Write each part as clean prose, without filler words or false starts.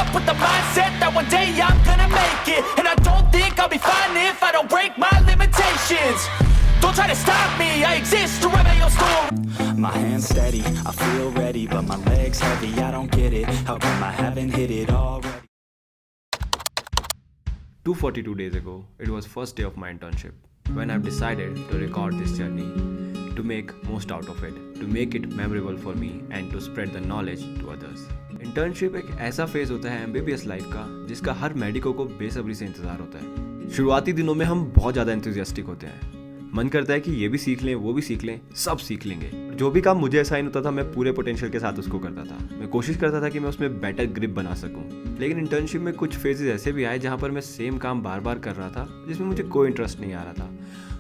up with the mindset that one day I'm gonna make it. And I don't think I'll be fine if I don't break my limitations. Don't try to stop me, I exist to write my own story. My hands steady, I feel ready, but my legs heavy, I don't get it. How come I haven't hit it already? 242 days ago, it was first day of my internship when I've decided to record this journey, to make most out of it, to make it memorable for me and to spread the knowledge to others. Internship एक ऐसा phase होता है MBBS life का जिसका हर medico को बेसब्री से इंतजार होता है। शुरुआती दिनों में हम बहुत ज़्यादा एंथुसियास्टिक होते हैं, मन करता है कि ये भी सीख लें, वो भी सीख लें, सब सीख लेंगे। जो भी काम मुझे असाइन होता था मैं पूरे पोटेंशियल के साथ उसको करता था। मैं कोशिश करता था कि मैं उसमें बेटर ग्रिप बना सकूं। लेकिन इंटर्नशिप में कुछ फेजेस ऐसे भी आए जहां पर मैं सेम काम बार बार कर रहा था जिसमें मुझे कोई इंटरेस्ट नहीं आ रहा था।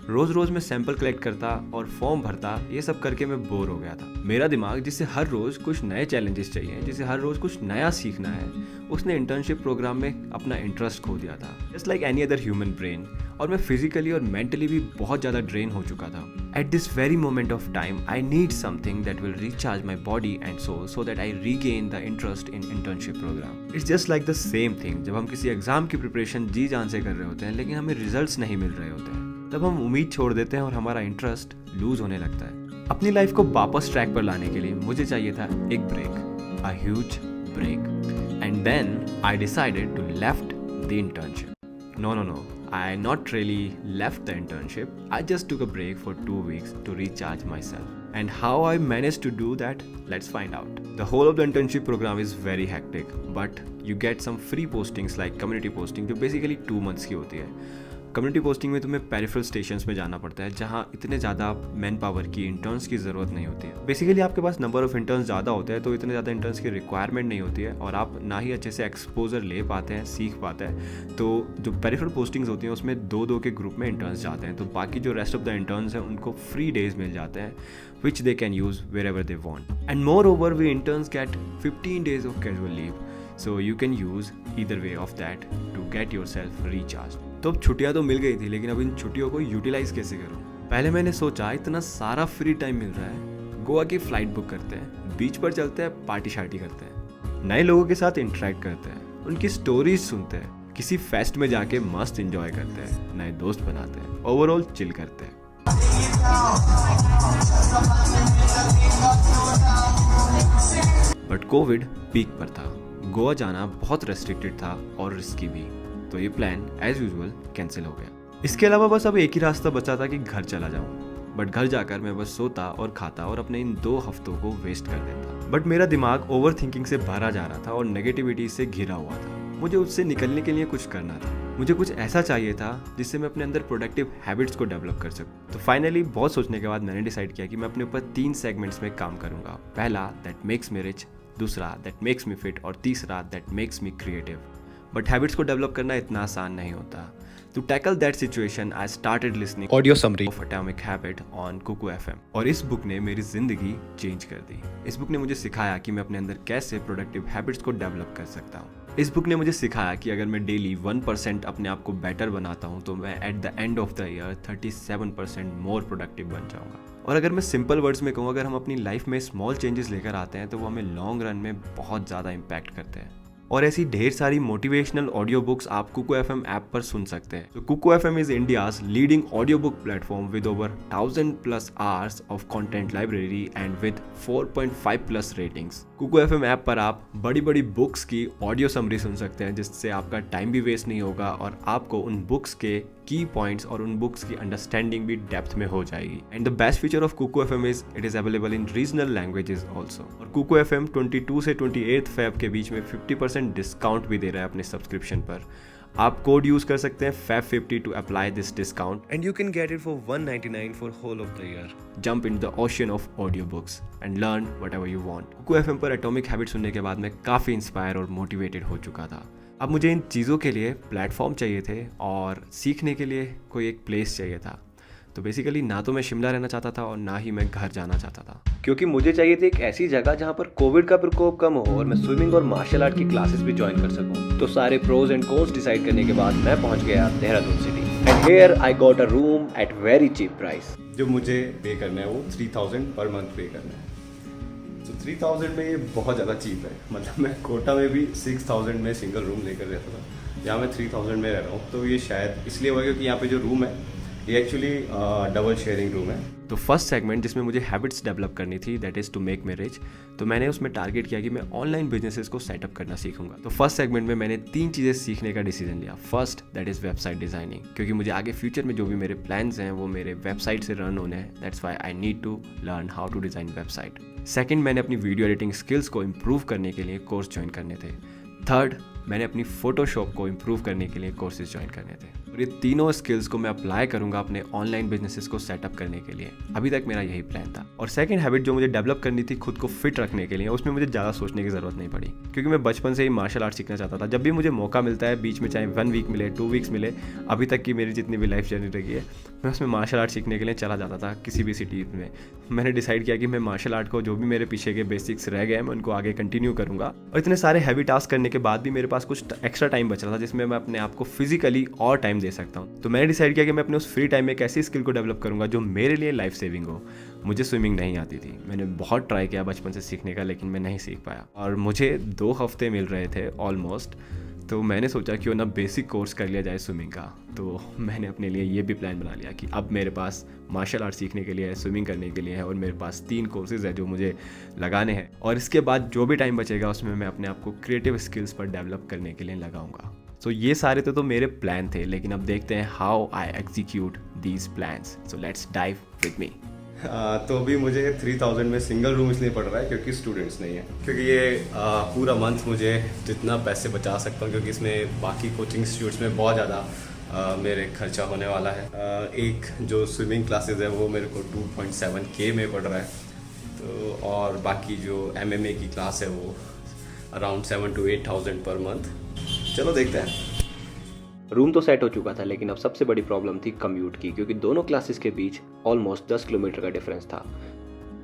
रोज़ रोज़ मैं सैंपल कलेक्ट करता और फॉर्म भरता, ये सब करके मैं बोर हो गया था। मेरा दिमाग जिसे हर रोज़ कुछ नए चैलेंजेस चाहिए, जिसे हर रोज़ कुछ नया सीखना है, उसने इंटर्नशिप प्रोग्राम में अपना इंटरेस्ट खो दिया था, just like any other human brain. और मैं फिजिकली और मेंटली भी बहुत ज़्यादा ड्रेन हो चुका था। At this very moment of time I need something that will recharge my body and soul so that I regain the interest in internship program. It's just like the same thing. जब हम किसी exam की preparation जी जान से कर रहे होते हैं लेकिन हमें रिजल्ट्स नहीं मिल रहे होते हैं, तब हम उम्मीद छोड़ देते हैं और हमारा इंटरेस्ट लूज होने लगता है। अपनी लाइफ को वापस ट्रैक पर लाने के लिए मुझे चाहिए था एक break, a huge break. And then I decided to left the internship. No, I not really left the internship. I just took a break for 2 weeks to recharge myself. And how I managed to do that, let's find out. The whole of the internship program is very hectic, but you get some free postings like community posting, जो basically 2 months की होती है। Community posting में तुम्हें peripheral stations में जाना पड़ता है जहाँ इतने ज़्यादा मैन पावर की इंटर्न्स की ज़रूरत नहीं होती है। बेसिकली आपके पास नंबर ऑफ इंटर्न्स ज़्यादा होते हैं तो इतने ज़्यादा इंटर्न्स की रिक्वायरमेंट नहीं होती है और आप ना ही अच्छे से एक्सपोजर ले पाते हैं, सीख पाते हैं। तो जो पेरिफेरल पोस्टिंग्स होती हैं उसमें 2-2 के ग्रुप में इंटर्न्स जाते हैं, तो बाकी जो रेस्ट ऑफ द इंटर्न्स हैं उनको फ्री डेज मिल जाते हैं which they can use wherever they want. And moreover we interns get 15 days of casual leave, so you can use either way of that to get yourself recharge. तो अब छुट्टियाँ तो मिल गई थी, लेकिन अब इन छुट्टियों को यूटिलाइज कैसे करूँ? पहले मैंने सोचा इतना सारा फ्री टाइम मिल रहा है, गोवा की फ्लाइट बुक करते हैं, बीच पर चलते हैं, पार्टी शार्टी करते हैं, नए लोगों के साथ इंटरेक्ट करते हैं, उनकी स्टोरीज सुनते हैं, किसी फेस्ट में जाके मस्त एंजॉय करते हैं, नए दोस्त बनाते हैं, ओवरऑल चिल करते हैं। बट कोविड पीक पर था, गोवा जाना बहुत रेस्ट्रिक्टेड था और रिस्की भी, तो ये प्लान एज यूजुअल कैंसिल हो गया। इसके अलावा बस अब एक ही रास्ता बचा था कि घर चला जाऊं। बट घर जाकर मैं बस सोता और खाता और अपने इन 2 हफ्तों को वेस्ट कर देता। बट मेरा दिमाग ओवर थिंकिंग से भरा जा रहा था और नेगेटिविटी से घिरा हुआ था। मुझे उससे निकलने के लिए कुछ करना था। मुझे कुछ ऐसा चाहिए था जिससे मैं अपने अंदर प्रोडक्टिव हैबिट्स को डेवलप कर सकूं। तो फाइनली बहुत सोचने के बाद मैंने डिसाइड किया कि मैं अपने ऊपर 3 सेगमेंट्स में काम करूंगा। पहला, दैट मेक्स मी रिच, दूसरा दैट मेक्स मी फिट और तीसरा that makes me creative. But habits को डेवलप करना इतना आसान नहीं होता। To tackle that situation, I started listening audio summary of Atomic Habit on KUKUFM और इस बुक ने मेरी जिंदगी चेंज कर दी। इस बुक ने मुझे सिखाया कि मैं अपने अंदर कैसे प्रोडक्टिव हैबिट्स को डेवलप कर सकता हूँ। इस बुक ने मुझे सिखाया कि अगर मैं डेली 1% अपने आप को बेटर बनाता हूँ तो मैं at the end of the year 37% more productive बन जाऊँगा। और अगर मैं सिंपल वर्ड्स में कहूँ, अगर हम अपनी लाइफ में स्मॉल चेंजेस लेकर आते हैं तो वो हमें लॉन्ग रन में बहुत ज़्यादा इम्पैक्ट करते हैं। और ऐसी ढेर सारी मोटिवेशनल ऑडियो बुक्स आप KUKUFM ऐप पर सुन सकते हैं। तो KUKUFM is India's leading audio book platform with over 1000+ hours of content library and with 4.5+ ratings. KUKUFM app पर आप बड़ी बड़ी बुक्स की ऑडियो समरी सुन सकते हैं, जिससे आपका टाइम भी वेस्ट नहीं होगा और आपको उन बुक्स के की पॉइंट्स और उन बुक्स की अंडरस्टैंडिंग भी डेप्थ में हो जाएगी। And the best feature of KUKUFM is it is available in regional languages also. और KUKUFM 22 से 28 फेब के बीच में 50% डिस्काउंट भी दे रहा है अपने सब्सक्रिप्शन पर। आप कोड यूज कर सकते हैं FAB50 to apply this discount and you can get it for 199 for whole of the year. Jump in the ocean of audio books and learn whatever you want. KUKUFM पर atomic habit सुनने के बाद मैं काफ़ी inspire और motivated हो चुका था। अब मुझे इन चीज़ों के लिए प्लेटफॉर्म चाहिए थे और सीखने के लिए कोई एक प्लेस चाहिए था। तो बेसिकली ना तो मैं शिमला रहना चाहता था और ना ही मैं घर जाना चाहता था, क्योंकि मुझे चाहिए थी एक ऐसी जगह जहाँ पर कोविड का प्रकोप कम हो और मैं स्विमिंग और मार्शल आर्ट की क्लासेस भी ज्वाइन कर सकूँ। तो सारे प्रोज एंड कॉन्स डिसाइड करने के बाद मैं पहुँच गया Dehradun city and here I got a room at very cheap price. जो मुझे पे करना है वो 3000 पर मंथ पे करना है। तो 3000 में ये बहुत ज़्यादा चीप है। मतलब मैं कोटा में भी 6000 में सिंगल रूम लेकर रहता था, यहाँ मैं 3000 में रह रहा हूँ। तो ये शायद इसलिए हुआ क्योंकि यहाँ पे जो रूम है ये एक्चुअली डबल शेयरिंग रूम है। तो फर्स्ट सेगमेंट जिसमें मुझे हैबिट्स डेवलप करनी थी, that is to make me rich, तो मैंने उसमें टारगेट किया कि मैं ऑनलाइन बिजनेसेस को सेटअप करना सीखूंगा। तो फर्स्ट सेगमेंट में मैंने 3 चीज़ें सीखने का डिसीजन लिया। First, that is website designing, क्योंकि मुझे आगे फ्यूचर में जो भी मेरे प्लान्स हैं वो मेरे वेबसाइट से रन होने हैं। That's why I need to learn how to design website. Second, मैंने अपनी वीडियो एडिटिंग स्किल्स को इम्प्रूव करने के लिए कोर्स ज्वाइन करने थे। थर्ड, मैंने अपनी फोटोशॉप को इम्प्रूव करने के लिए कोर्सेज ज्वाइन करने थे। और ये तीनों स्किल्स को मैं अप्लाई करूंगा अपने ऑनलाइन बिजनेसेस को सेटअप करने के लिए। अभी तक मेरा यही प्लान था। और सेकंड हैबिट जो मुझे डेवलप करनी थी खुद को फिट रखने के लिए, उसमें मुझे ज़्यादा सोचने की ज़रूरत नहीं पड़ी, क्योंकि मैं बचपन से ही मार्शल आर्ट सीखना चाहता था। जब भी मुझे मौका मिलता है बीच में, चाहे 1 वीक मिले 2 वीक्स मिले, अभी तक की मेरी जितनी भी लाइफ जर्नी रही है, मैं उसमें मार्शल आर्ट सीखने के लिए चला जाता था किसी भी सिटी में। मैंने डिसाइड किया कि मैं मार्शल आर्ट को, जो भी मेरे पीछे के बेसिक्स रह गए, मैं उनको आगे कंटिन्यू करूँगा। और इतने सारे हैवी टास्क करने के बाद भी मेरे पास कुछ एक्स्ट्रा टाइम बच रहा था जिसमें मैं अपने आप को फिजिकली और टाइम दे सकता हूँ। तो मैंने डिसाइड किया कि मैं अपने उस फ्री टाइम में एक ऐसी स्किल को डेवलप करूँगा जो मेरे लिए लाइफ सेविंग हो। मुझे स्विमिंग नहीं आती थी, मैंने बहुत ट्राई किया बचपन से सीखने का, लेकिन मैं नहीं सीख पाया। और मुझे 2 हफ्ते मिल रहे थे ऑलमोस्ट, तो मैंने सोचा क्यों ना बेसिक कोर्स कर लिया जाए स्विमिंग का। तो मैंने अपने लिए ये भी प्लान बना लिया कि अब मेरे पास मार्शल आर्ट सीखने के लिए है, स्विमिंग करने के लिए है, और मेरे पास 3 कोर्सेज है जो मुझे लगाने हैं। और इसके बाद जो भी टाइम बचेगा उसमें मैं अपने आप को क्रिएटिव स्किल्स पर डेवलप करने के लिए लगाऊंगा। सो ये सारे तो मेरे प्लान थे, लेकिन अब देखते हैं how I execute these plans. So let's dive with me. तो अभी मुझे 3000 में सिंगल रूम इसलिए पड़ रहा है क्योंकि स्टूडेंट्स नहीं है, क्योंकि ये पूरा मंथ मुझे जितना पैसे बचा सकता हूँ, क्योंकि इसमें बाकी कोचिंग इंस्टीट्यूट्स में बहुत ज़्यादा मेरे खर्चा होने वाला है। एक जो स्विमिंग क्लासेस है वो मेरे को 2.7K में पड़ रहा है, तो और बाकी जो MMA की क्लास है वो अराउंड 7 to 8,000 पर मंथ। चलो देखते हैं। रूम तो सेट हो चुका था, लेकिन अब सबसे बड़ी प्रॉब्लम थी कम्यूट की, क्योंकि दोनों क्लासेस के बीच ऑलमोस्ट 10 किलोमीटर का डिफरेंस था।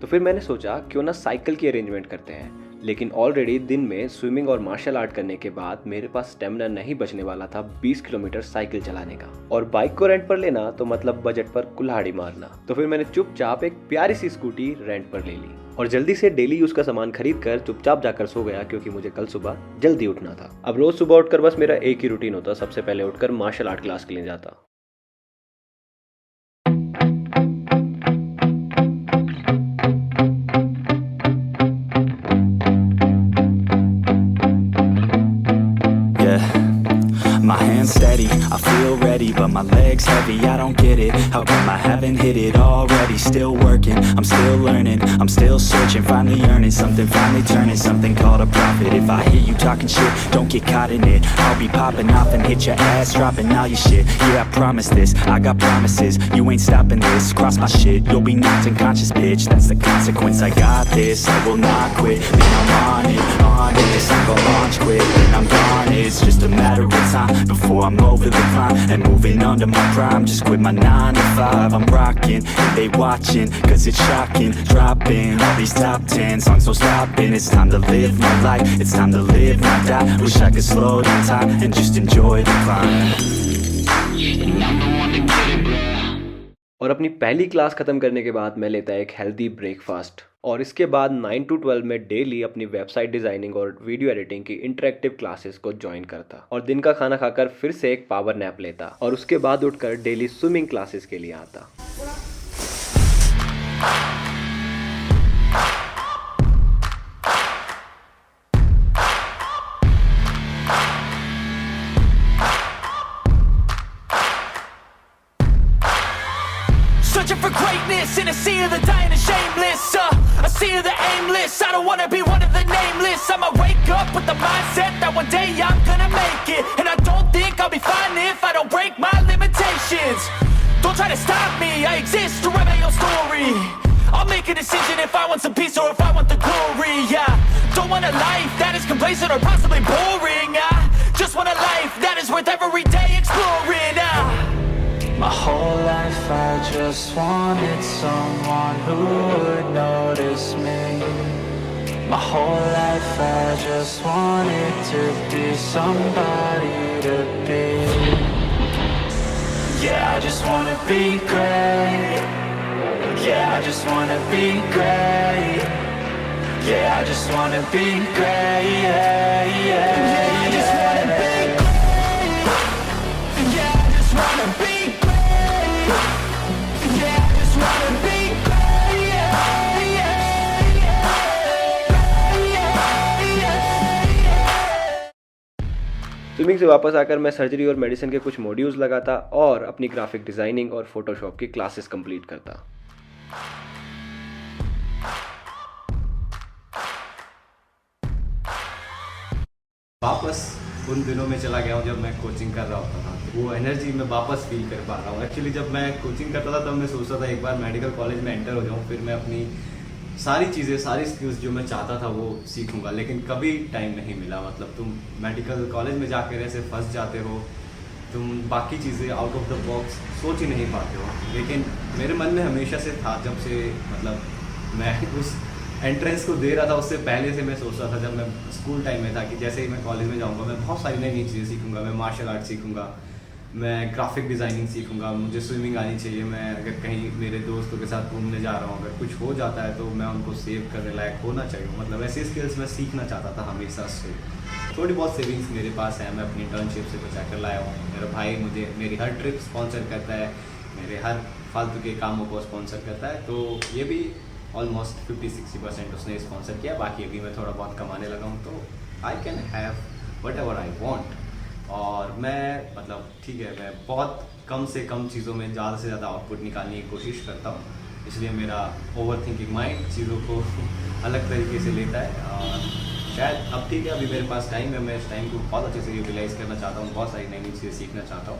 तो फिर मैंने सोचा क्यों ना साइकिल की अरेंजमेंट करते हैं, लेकिन ऑलरेडी दिन में स्विमिंग और मार्शल आर्ट करने के बाद मेरे पास स्टेमिना नहीं बचने वाला था 20 किलोमीटर साइकिल चलाने का। और बाइक को रेंट पर लेना तो मतलब बजट पर कुल्हाड़ी मारना। तो फिर मैंने चुपचाप एक प्यारी सी स्कूटी रेंट पर ले ली और जल्दी से डेली यूज का सामान खरीद कर चुपचाप जाकर सो गया, क्योंकि मुझे कल सुबह जल्दी उठना था। अब रोज सुबह उठकर बस मेरा एक ही रूटीन होता, सबसे पहले उठकर मार्शल आर्ट क्लास के लिए जाता। My hands steady, I feel ready, but my legs heavy, I don't get it. How come I haven't hit it already? Still working, I'm still learning, I'm still searching, finally earning something, finally turning something called a profit. If I hear you talking shit, don't get caught in it. I'll be popping off and hit your ass, dropping all your shit. Yeah, I promise this, I got promises, you ain't stopping this. Cross my shit, you'll be knocked unconscious, bitch. That's the consequence, I got this, I will not quit. Then I'm on this, I'm gon' launch quick, then I'm gone. It's just a matter of time before I'm over the climb and moving under my prime. Just quit my 9 to 5, I'm rocking and they watching, cause it's shocking. Dropping all these top 10 songs, no stopping. It's time to live my life, it's time to live, not die. Wish I could slow down time and just enjoy the climb. और अपनी पहली class खत्म करने के बाद मैं लेता एक हेल्दी ब्रेकफास्ट, और इसके बाद 9 to 12 में डेली अपनी वेबसाइट डिज़ाइनिंग और वीडियो एडिटिंग की इंटरेक्टिव क्लासेस को ज्वाइन करता, और दिन का खाना खाकर फिर से एक पावर नैप लेता, और उसके बाद उठकर डेली स्विमिंग क्लासेस के लिए आता। Searching for greatness in a sea of the dying and shameless, a sea of the aimless. I don't wanna be one of the nameless. I'ma wake up with the mindset that one day I'm gonna make it, and I don't think I'll be fine if I don't break my limitations. Don't try to stop me, I exist to write my own story. I'll make a decision if I want some peace or if I want the glory. Don't want a life that is complacent or possibly boring. I just want a life that is worth every day exploring. My whole life I just wanted someone who would notice me. My whole life I just wanted to be somebody to be. Yeah, I just wanna be great. Yeah, I just wanna be great. Yeah, I just wanna be great. Yeah, I just wanna be great. Yeah, I just wanna be great. Yeah, I just wanna be great. Swimming से वापस आकर मैं surgery और medicine के कुछ modules लगाता और अपनी ग्राफिक डिज़ाइनिंग और फोटोशॉप की क्लासेस कंप्लीट करता। वापस उन दिनों में चला गया हूँ जब मैं कोचिंग कर रहा होता था। वो एनर्जी मैं वापस फील कर पा रहा हूँ। एक्चुअली जब मैं कोचिंग करता था तब मैं सोचता था एक बार मेडिकल कॉलेज में एंटर हो जाऊँ, फिर मैं अपनी सारी चीज़ें, सारी स्किल्स जो मैं चाहता था वो सीखूंगा, लेकिन कभी टाइम नहीं मिला। मतलब तुम मेडिकल कॉलेज में जाकर ऐसे फंस जाते हो, तुम बाकी चीज़ें आउट ऑफ द बॉक्स सोच ही नहीं पाते हो। लेकिन मेरे मन में हमेशा से था, जब से मतलब मैं उस एंट्रेंस को दे रहा था उससे पहले से मैं सोच रहा था, जब मैं स्कूल टाइम में था, कि जैसे ही मैं कॉलेज में जाऊंगा मैं बहुत सारी नई नई चीज़ें सीखूंगा। मैं मार्शल आर्ट सीखूंगा, मैं ग्राफिक डिज़ाइनिंग सीखूंगा, मुझे स्विमिंग आनी चाहिए। मैं अगर कहीं मेरे दोस्तों के साथ घूमने जा रहा हूँ, अगर कुछ हो जाता है तो मैं उनको सेव करने लायक होना चाहिए। मतलब ऐसी स्किल्स मैं सीखना चाहता था हमेशा से। थोड़ी बहुत सेविंग्स मेरे पास है, मैं अपनी इंटर्नशिप से बचा कर लाया हूँ। मेरा भाई मुझे मेरी हर ट्रिप स्पॉन्सर करता है, मेरे हर फालतू के कामों को स्पॉन्सर करता है। तो ये भी ऑलमोस्ट 50-60% उसने स्पॉन्सर किया। बाकी अभी मैं थोड़ा बहुत कमाने लगा हूँ, तो I can have what ever I want. और मैं मतलब ठीक है, मैं बहुत कम से कम चीज़ों में ज़्यादा से ज़्यादा आउटपुट निकालने की कोशिश करता हूँ, इसलिए मेरा ओवर थिंकिंग माइंड चीज़ों को अलग तरीके से लेता है। और शायद अब ठीक है, अभी मेरे पास टाइम है, मैं इस टाइम को बहुत अच्छे से यूटिलाइज़ करना चाहता हूँ, बहुत सारी नई नई चीज़ें सीखना चाहता हूँ।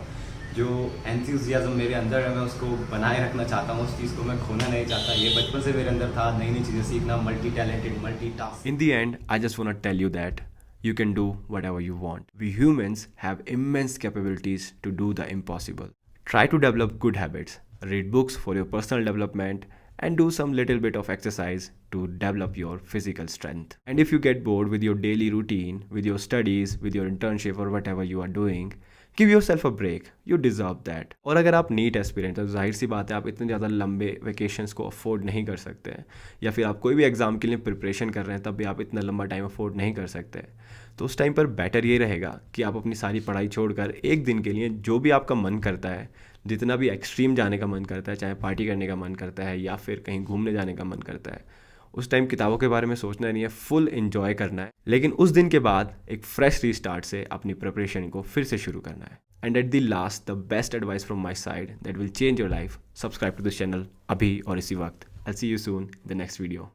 जो एंथुसियाज्म मेरे अंदर है मैं उसको बनाए रखना चाहता हूँ, उस चीज़ को मैं खोना नहीं चाहता। ये बचपन से मेरे अंदर था, नई नई चीज़ें सीखना, multi talented, multi task. In the end, I just want to tell you that you can do whatever you want. We humans have immense capabilities to do the impossible. Try to develop good habits, read books for your personal development, and do some little bit of exercise to develop your physical strength. And if you get bored with your daily routine, with your studies, with your internship or whatever you are doing, give yourself a break. You deserve that. और अगर आप NEET aspirant तो जाहिर सी बात है आप इतने ज़्यादा लंबे वेकेशंस को अफोर्ड नहीं कर सकते हैं, या फिर आप कोई भी एग्ज़ाम के लिए प्रिपरेशन कर रहे हैं तब भी आप इतना लंबा टाइम अफोर्ड नहीं कर सकते। तो उस टाइम पर बेटर ये रहेगा कि आप अपनी सारी पढ़ाई छोड़कर एक दिन के लिए जो भी आपका मन करता है, जितना भी एक्सट्रीम जाने का मन करता है, चाहे पार्टी करने का मन करता है या फिर कहीं घूमने जाने का मन करता है, उस टाइम किताबों के बारे में सोचना नहीं है, फुल एंजॉय करना है। लेकिन उस दिन के बाद एक फ्रेश रीस्टार्ट से अपनी प्रिपरेशन को फिर से शुरू करना है। And at the last, the best advice from my side that will change your life, subscribe to this channel अभी और इसी वक्त। I see you soon in the next video.